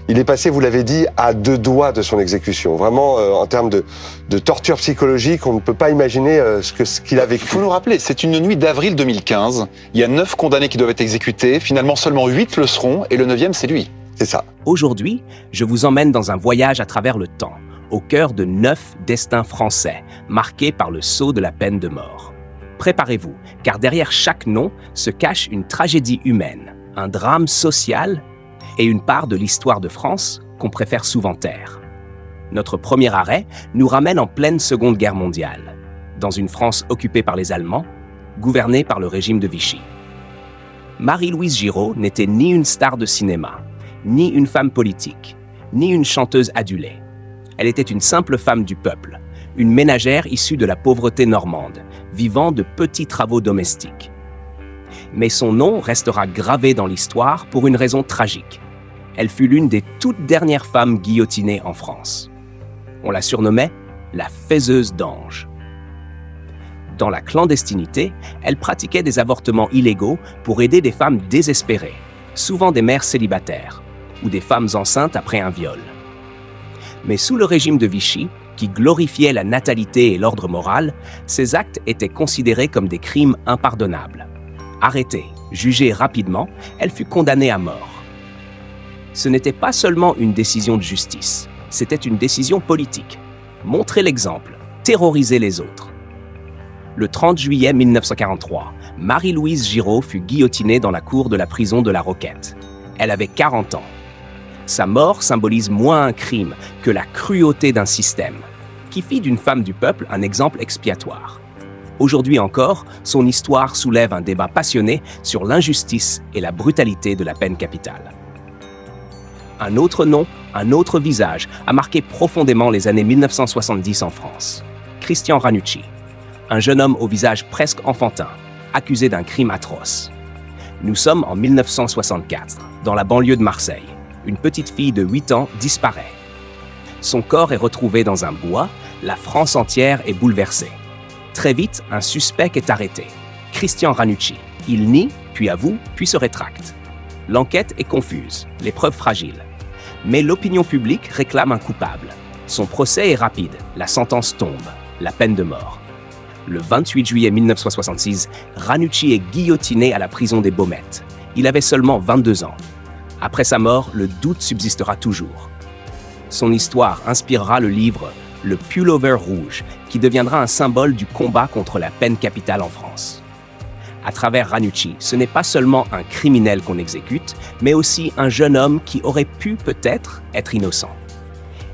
Il est passé, vous l'avez dit, à 2 doigts de son exécution. Vraiment, en termes de torture psychologique, on ne peut pas imaginer ce qu'il a vécu. Il faut nous rappeler, c'est une nuit d'avril 2015. Il y a 9 condamnés qui doivent être exécutés. Finalement, seulement 8 le seront et le 9e, c'est lui. C'est ça. Aujourd'hui, je vous emmène dans un voyage à travers le temps, au cœur de 9 destins français, marqués par le sceau de la peine de mort. Préparez-vous, car derrière chaque nom se cache une tragédie humaine, un drame social et une part de l'histoire de France qu'on préfère souvent taire. Notre premier arrêt nous ramène en pleine Seconde Guerre mondiale, dans une France occupée par les Allemands, gouvernée par le régime de Vichy. Marie-Louise Giraud n'était ni une star de cinéma, ni une femme politique, ni une chanteuse adulée. Elle était une simple femme du peuple, une ménagère issue de la pauvreté normande, vivant de petits travaux domestiques. Mais son nom restera gravé dans l'histoire pour une raison tragique. Elle fut l'une des toutes dernières femmes guillotinées en France. On la surnommait la faiseuse d'anges. Dans la clandestinité, elle pratiquait des avortements illégaux pour aider des femmes désespérées, souvent des mères célibataires, ou des femmes enceintes après un viol. Mais sous le régime de Vichy, qui glorifiait la natalité et l'ordre moral, ces actes étaient considérés comme des crimes impardonnables. Arrêtée, jugée rapidement, elle fut condamnée à mort. Ce n'était pas seulement une décision de justice, c'était une décision politique. Montrer l'exemple, terroriser les autres. Le 30 juillet 1943, Marie-Louise Giraud fut guillotinée dans la cour de la prison de la Roquette. Elle avait 40 ans. Sa mort symbolise moins un crime que la cruauté d'un système, qui fit d'une femme du peuple un exemple expiatoire. Aujourd'hui encore, son histoire soulève un débat passionné sur l'injustice et la brutalité de la peine capitale. Un autre nom, un autre visage a marqué profondément les années 1970 en France. Christian Ranucci, un jeune homme au visage presque enfantin, accusé d'un crime atroce. Nous sommes en 1964, dans la banlieue de Marseille. Une petite fille de 8 ans disparaît. Son corps est retrouvé dans un bois, la France entière est bouleversée. Très vite, un suspect est arrêté, Christian Ranucci. Il nie, puis avoue, puis se rétracte. L'enquête est confuse, les preuves fragiles. Mais l'opinion publique réclame un coupable. Son procès est rapide, la sentence tombe, la peine de mort. Le 28 juillet 1966, Ranucci est guillotiné à la prison des Baumettes. Il avait seulement 22 ans. Après sa mort, le doute subsistera toujours. Son histoire inspirera le livre « Le pullover rouge » qui deviendra un symbole du combat contre la peine capitale en France. À travers Ranucci, ce n'est pas seulement un criminel qu'on exécute, mais aussi un jeune homme qui aurait pu peut-être être innocent.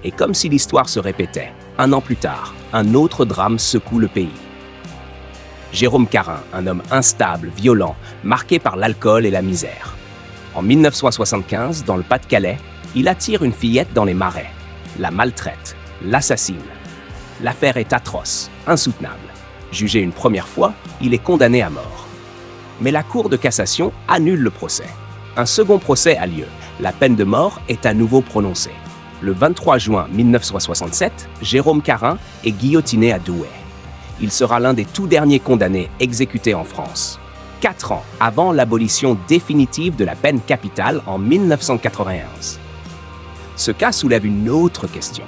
Et comme si l'histoire se répétait, un an plus tard, un autre drame secoue le pays. Jérôme Carin, un homme instable, violent, marqué par l'alcool et la misère. En 1975, dans le Pas-de-Calais, il attire une fillette dans les marais, la maltraite, l'assassine. L'affaire est atroce, insoutenable. Jugé une première fois, il est condamné à mort. Mais la Cour de cassation annule le procès. Un second procès a lieu. La peine de mort est à nouveau prononcée. Le 23 juin 1967, Jérôme Carin est guillotiné à Douai. Il sera l'un des tout derniers condamnés exécutés en France. 4 ans avant l'abolition définitive de la peine capitale en 1991. Ce cas soulève une autre question.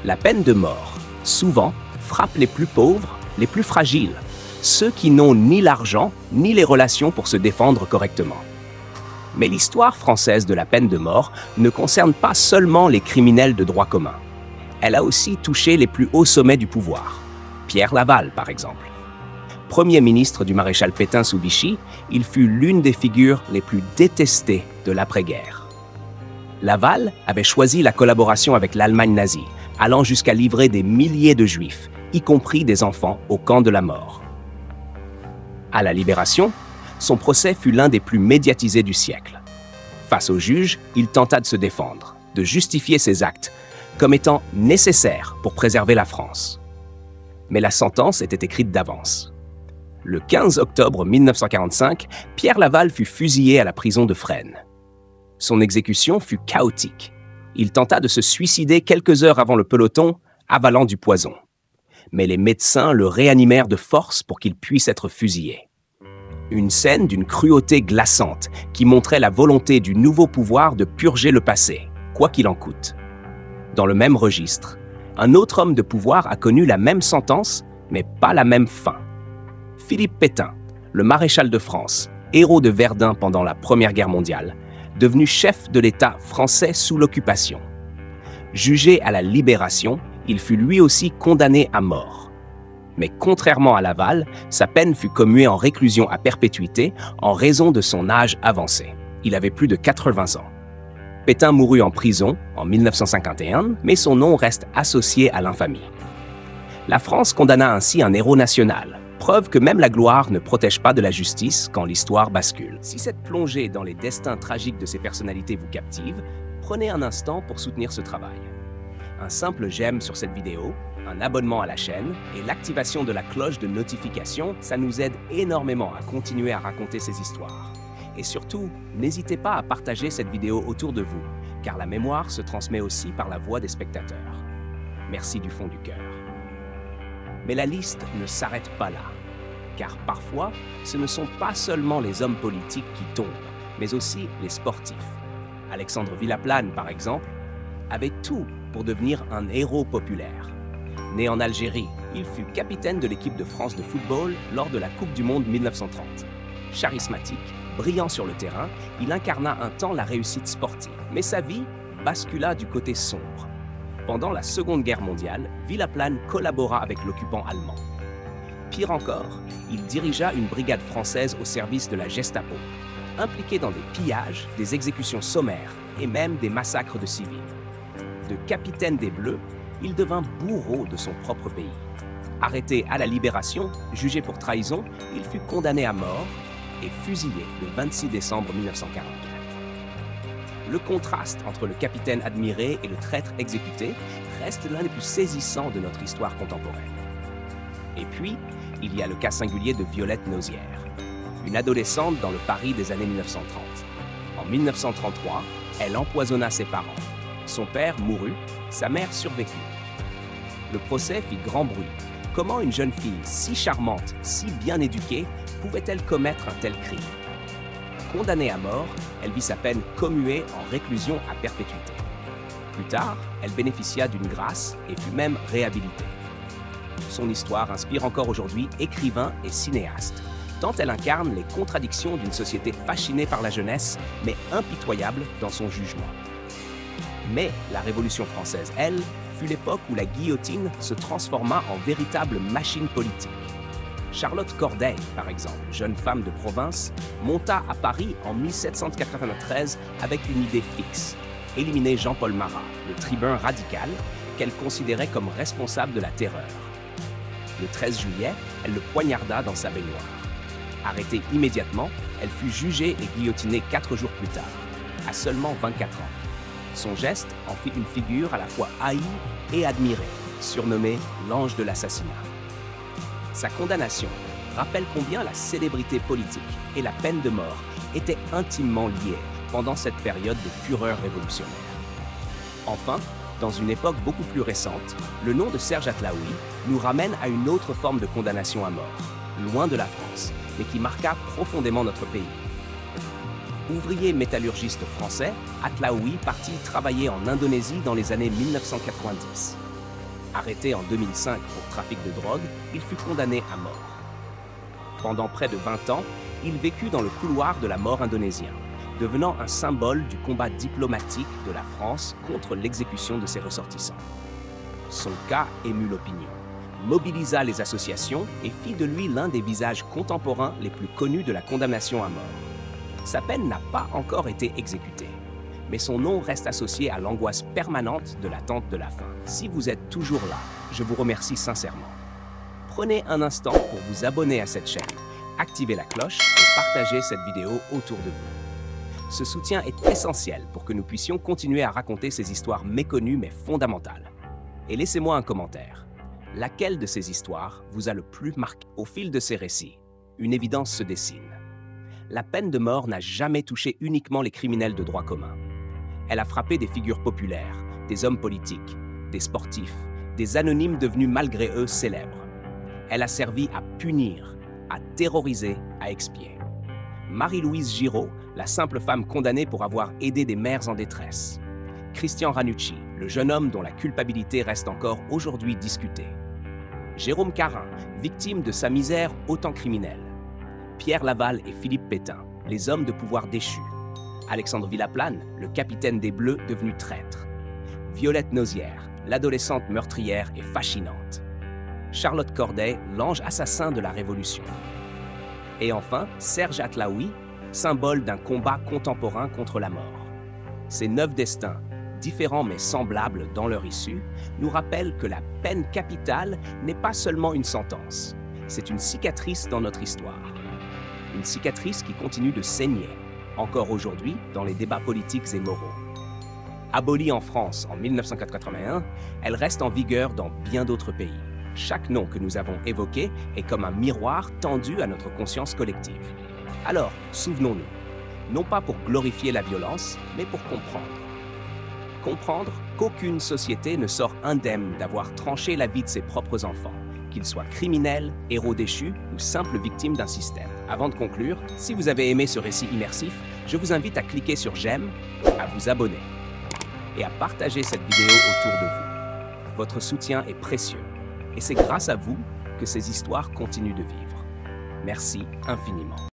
La peine de mort, souvent, frappe les plus pauvres, les plus fragiles, ceux qui n'ont ni l'argent ni les relations pour se défendre correctement. Mais l'histoire française de la peine de mort ne concerne pas seulement les criminels de droit commun. Elle a aussi touché les plus hauts sommets du pouvoir. Pierre Laval, par exemple. Premier ministre du maréchal Pétain sous Vichy, il fut l'une des figures les plus détestées de l'après-guerre. Laval avait choisi la collaboration avec l'Allemagne nazie, allant jusqu'à livrer des milliers de Juifs, y compris des enfants, au camp de la mort. À la Libération, son procès fut l'un des plus médiatisés du siècle. Face au juge, il tenta de se défendre, de justifier ses actes, comme étant nécessaires pour préserver la France. Mais la sentence était écrite d'avance. Le 15 octobre 1945, Pierre Laval fut fusillé à la prison de Fresnes. Son exécution fut chaotique. Il tenta de se suicider quelques heures avant le peloton, avalant du poison. Mais les médecins le réanimèrent de force pour qu'il puisse être fusillé. Une scène d'une cruauté glaçante qui montrait la volonté du nouveau pouvoir de purger le passé, quoi qu'il en coûte. Dans le même registre, un autre homme de pouvoir a connu la même sentence, mais pas la même fin. Philippe Pétain, le maréchal de France, héros de Verdun pendant la Première Guerre mondiale, devenu chef de l'État français sous l'occupation. Jugé à la Libération, il fut lui aussi condamné à mort. Mais contrairement à Laval, sa peine fut commuée en réclusion à perpétuité en raison de son âge avancé. Il avait plus de 80 ans. Pétain mourut en prison en 1951, mais son nom reste associé à l'infamie. La France condamna ainsi un héros national, preuve que même la gloire ne protège pas de la justice quand l'histoire bascule. Si cette plongée dans les destins tragiques de ces personnalités vous captive, prenez un instant pour soutenir ce travail. Un simple j'aime sur cette vidéo, un abonnement à la chaîne et l'activation de la cloche de notification, ça nous aide énormément à continuer à raconter ces histoires. Et surtout, n'hésitez pas à partager cette vidéo autour de vous, car la mémoire se transmet aussi par la voix des spectateurs. Merci du fond du cœur. Mais la liste ne s'arrête pas là, car parfois, ce ne sont pas seulement les hommes politiques qui tombent, mais aussi les sportifs. Alexandre Villaplane, par exemple, avait tout pour devenir un héros populaire. Né en Algérie, il fut capitaine de l'équipe de France de football lors de la Coupe du Monde 1930. Charismatique, brillant sur le terrain, il incarna un temps la réussite sportive. Mais sa vie bascula du côté sombre. Pendant la Seconde Guerre mondiale, Villaplane collabora avec l'occupant allemand. Pire encore, il dirigea une brigade française au service de la Gestapo, impliquée dans des pillages, des exécutions sommaires et même des massacres de civils. De capitaine des Bleus, il devint bourreau de son propre pays. Arrêté à la Libération, jugé pour trahison, il fut condamné à mort et fusillé le 26 décembre 1944. Le contraste entre le capitaine admiré et le traître exécuté reste l'un des plus saisissants de notre histoire contemporaine. Et puis, il y a le cas singulier de Violette Nozière, une adolescente dans le Paris des années 1930. En 1933, elle empoisonna ses parents. Son père mourut, sa mère survécut. Le procès fit grand bruit. Comment une jeune fille si charmante, si bien éduquée, pouvait-elle commettre un tel crime? Condamnée à mort, elle vit sa peine commuée en réclusion à perpétuité. Plus tard, elle bénéficia d'une grâce et fut même réhabilitée. Son histoire inspire encore aujourd'hui écrivains et cinéastes, tant elle incarne les contradictions d'une société fascinée par la jeunesse, mais impitoyable dans son jugement. Mais la Révolution française, elle, fut l'époque où la guillotine se transforma en véritable machine politique. Charlotte Corday, par exemple, jeune femme de province, monta à Paris en 1793 avec une idée fixe, éliminer Jean-Paul Marat, le tribun radical qu'elle considérait comme responsable de la terreur. Le 13 juillet, elle le poignarda dans sa baignoire. Arrêtée immédiatement, elle fut jugée et guillotinée 4 jours plus tard, à seulement 24 ans. Son geste en fit une figure à la fois haïe et admirée, surnommée l'ange de l'assassinat. Sa condamnation rappelle combien la célébrité politique et la peine de mort étaient intimement liées pendant cette période de fureur révolutionnaire. Enfin, dans une époque beaucoup plus récente, le nom de Serge Atlaoui nous ramène à une autre forme de condamnation à mort, loin de la France, mais qui marqua profondément notre pays. Ouvrier métallurgiste français, Atlaoui partit travailler en Indonésie dans les années 1990. Arrêté en 2005 pour trafic de drogue, il fut condamné à mort. Pendant près de 20 ans, il vécut dans le couloir de la mort indonésien, devenant un symbole du combat diplomatique de la France contre l'exécution de ses ressortissants. Son cas émut l'opinion, mobilisa les associations et fit de lui l'un des visages contemporains les plus connus de la condamnation à mort. Sa peine n'a pas encore été exécutée, mais son nom reste associé à l'angoisse permanente de l'attente de la fin. Si vous êtes toujours là, je vous remercie sincèrement. Prenez un instant pour vous abonner à cette chaîne, activer la cloche et partager cette vidéo autour de vous. Ce soutien est essentiel pour que nous puissions continuer à raconter ces histoires méconnues mais fondamentales. Et laissez-moi un commentaire. Laquelle de ces histoires vous a le plus marqué? Au fil de ces récits, une évidence se dessine. La peine de mort n'a jamais touché uniquement les criminels de droit commun. Elle a frappé des figures populaires, des hommes politiques, des sportifs, des anonymes devenus malgré eux célèbres. Elle a servi à punir, à terroriser, à expier. Marie-Louise Giraud, la simple femme condamnée pour avoir aidé des mères en détresse. Christian Ranucci, le jeune homme dont la culpabilité reste encore aujourd'hui discutée. Jérôme Carin, victime de sa misère autant criminelle. Pierre Laval et Philippe Pétain, les hommes de pouvoir déchus. Alexandre Villaplane, le capitaine des Bleus devenu traître. Violette Nozière, l'adolescente meurtrière et fascinante. Charlotte Corday, l'ange assassin de la Révolution. Et enfin, Serge Atlaoui, symbole d'un combat contemporain contre la mort. Ces 9 destins, différents mais semblables dans leur issue, nous rappellent que la peine capitale n'est pas seulement une sentence, c'est une cicatrice dans notre histoire. Une cicatrice qui continue de saigner, encore aujourd'hui, dans les débats politiques et moraux. Abolie en France en 1981, elle reste en vigueur dans bien d'autres pays. Chaque nom que nous avons évoqué est comme un miroir tendu à notre conscience collective. Alors, souvenons-nous, non pas pour glorifier la violence, mais pour comprendre. Comprendre qu'aucune société ne sort indemne d'avoir tranché la vie de ses propres enfants, qu'ils soient criminels, héros déchus ou simples victimes d'un système. Avant de conclure, si vous avez aimé ce récit immersif, je vous invite à cliquer sur j'aime, à vous abonner et à partager cette vidéo autour de vous. Votre soutien est précieux et c'est grâce à vous que ces histoires continuent de vivre. Merci infiniment.